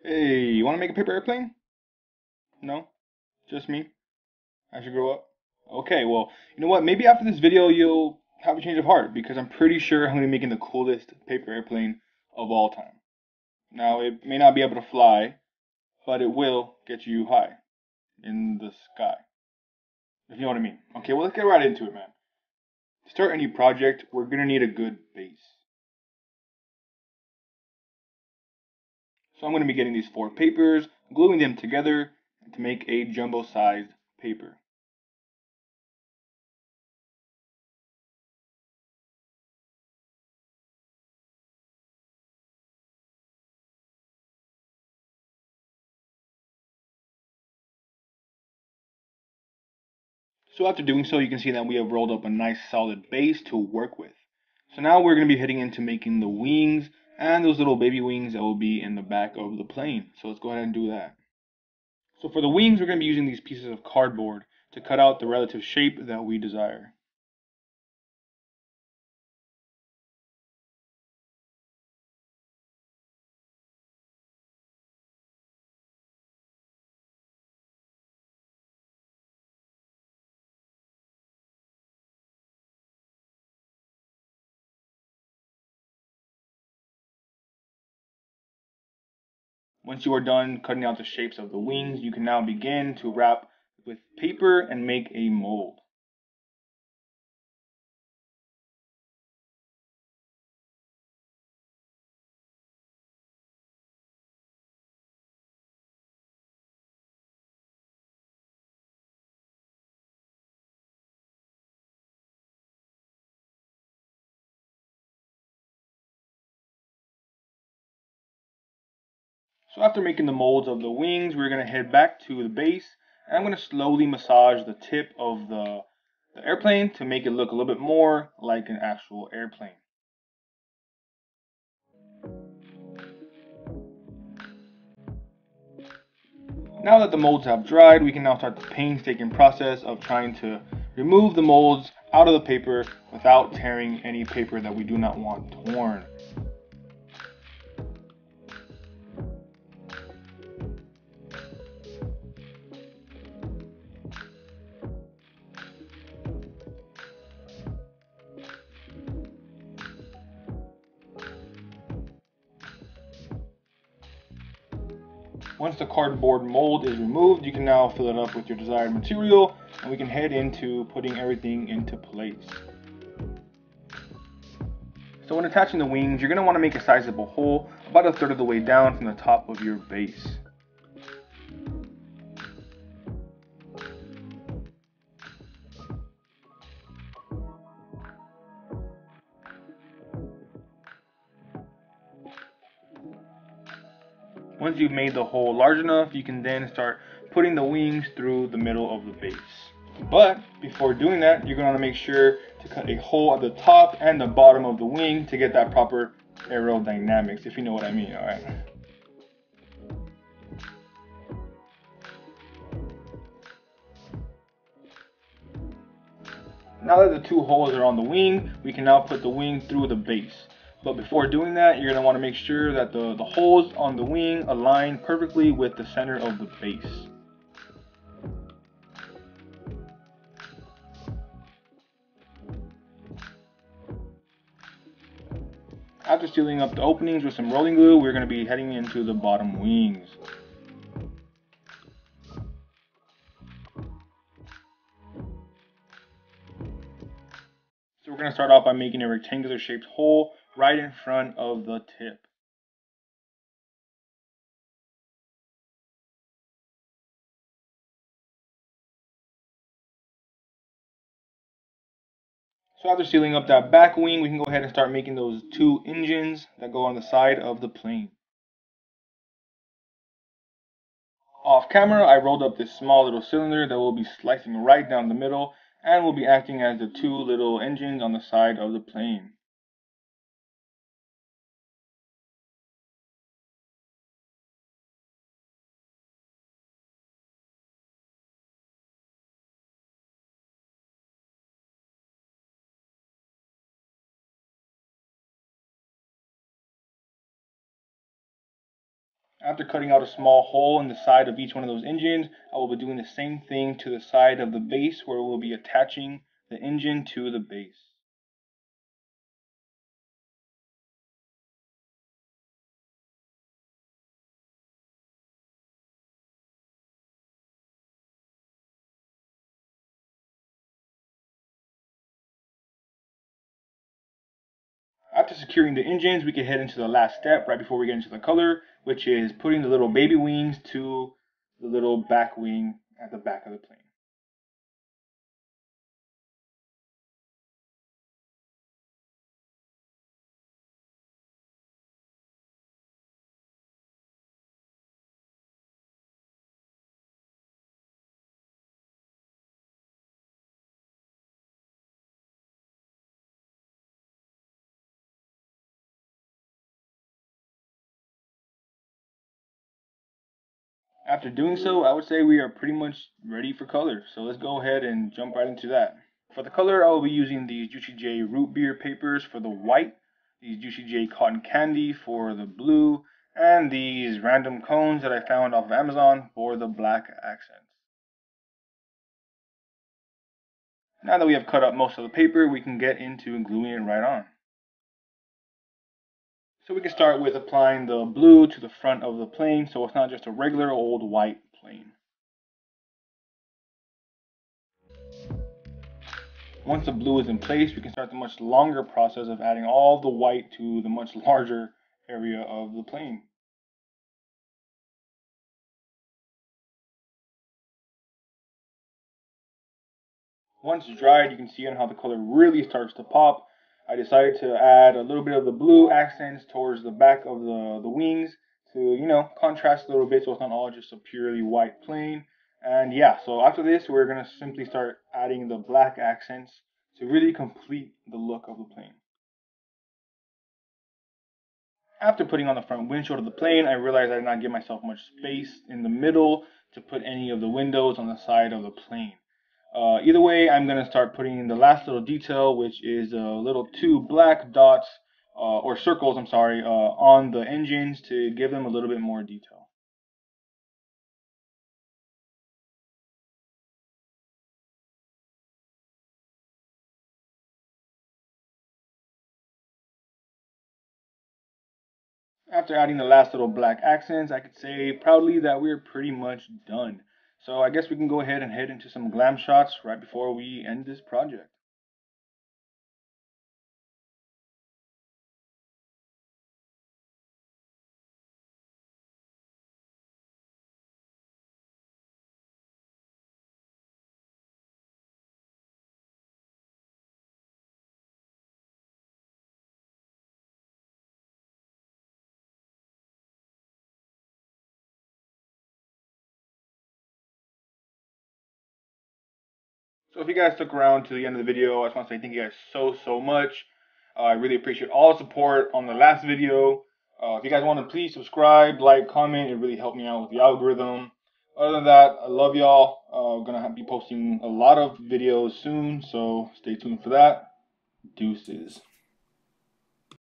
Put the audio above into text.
Hey, you want to make a paper airplane? No? Just me? I should grow up? Okay, well, you know what? Maybe after this video you'll have a change of heart because I'm pretty sure I'm going to be making the coolest paper airplane of all time. Now, it may not be able to fly, but it will get you high in the sky, if you know what I mean. Okay, well, let's get right into it, man. To start any project, we're going to need a good base. So I'm going to be getting these four papers, gluing them together to make a jumbo-sized paper. So after doing so, you can see that we have rolled up a nice solid base to work with. So now we're going to be heading into making the wings and those little baby wings that will be in the back of the plane. So let's go ahead and do that. So for the wings, we're going to be using these pieces of cardboard to cut out the relative shape that we desire. Once you are done cutting out the shapes of the wings, you can now begin to wrap with paper and make a mold. So after making the molds of the wings, we're going to head back to the base, and I'm going to slowly massage the tip of the airplane to make it look a little bit more like an actual airplane. Now that the molds have dried, we can now start the painstaking process of trying to remove the molds out of the paper without tearing any paper that we do not want torn. Once the cardboard mold is removed, you can now fill it up with your desired material, and we can head into putting everything into place. So when attaching the wings, you're going to want to make a sizable hole about a third of the way down from the top of your base. Once you've made the hole large enough, you can then start putting the wings through the middle of the base. But before doing that, you're going to want to make sure to cut a hole at the top and the bottom of the wing to get that proper aerodynamics, if you know what I mean, alright? Now that the two holes are on the wing, we can now put the wing through the base. But before doing that, you're going to want to make sure that the holes on the wing align perfectly with the center of the base. After sealing up the openings with some rolling glue, we're going to be heading into the bottom wings. So we're going to start off by making a rectangular shaped hole right in front of the tip. So after sealing up that back wing, we can go ahead and start making those two engines that go on the side of the plane. Off camera, I rolled up this small little cylinder that will be slicing right down the middle and will be acting as the two little engines on the side of the plane. After cutting out a small hole in the side of each one of those engines, I will be doing the same thing to the side of the base where we'll be attaching the engine to the base. After securing the engines, we can head into the last step right before we get into the color, which is putting the little baby wings to the little back wing at the back of the plane. After doing so, I would say we are pretty much ready for color. So let's go ahead and jump right into that. For the color, I will be using these Juicy J root beer papers for the white, these Juicy J cotton candy for the blue, and these random cones that I found off of Amazon for the black accents. Now that we have cut up most of the paper, we can get into gluing it right on. So we can start with applying the blue to the front of the plane so it's not just a regular old white plane. Once the blue is in place, we can start the much longer process of adding all the white to the much larger area of the plane. Once dried, you can see on how the color really starts to pop. I decided to add a little bit of the blue accents towards the back of the wings to, contrast a little bit so it's not all just a purely white plane. And yeah, so after this, we're going to simply start adding the black accents to really complete the look of the plane. After putting on the front windshield of the plane, I realized I did not give myself much space in the middle to put any of the windows on the side of the plane. Either way, I'm going to start putting the last little detail, which is little two black dots, or circles, I'm sorry, on the engines to give them a little bit more detail. After adding the last little black accents, I could say proudly that we're pretty much done. So I guess we can go ahead and head into some glam shots right before we end this project. So if you guys stuck around to the end of the video, I just want to say thank you guys so much. I really appreciate all the support on the last video. If you guys want to please subscribe, like, comment, it really helped me out with the algorithm. Other than that, I love y'all. I'm going to be posting a lot of videos soon, so stay tuned for that. Deuces.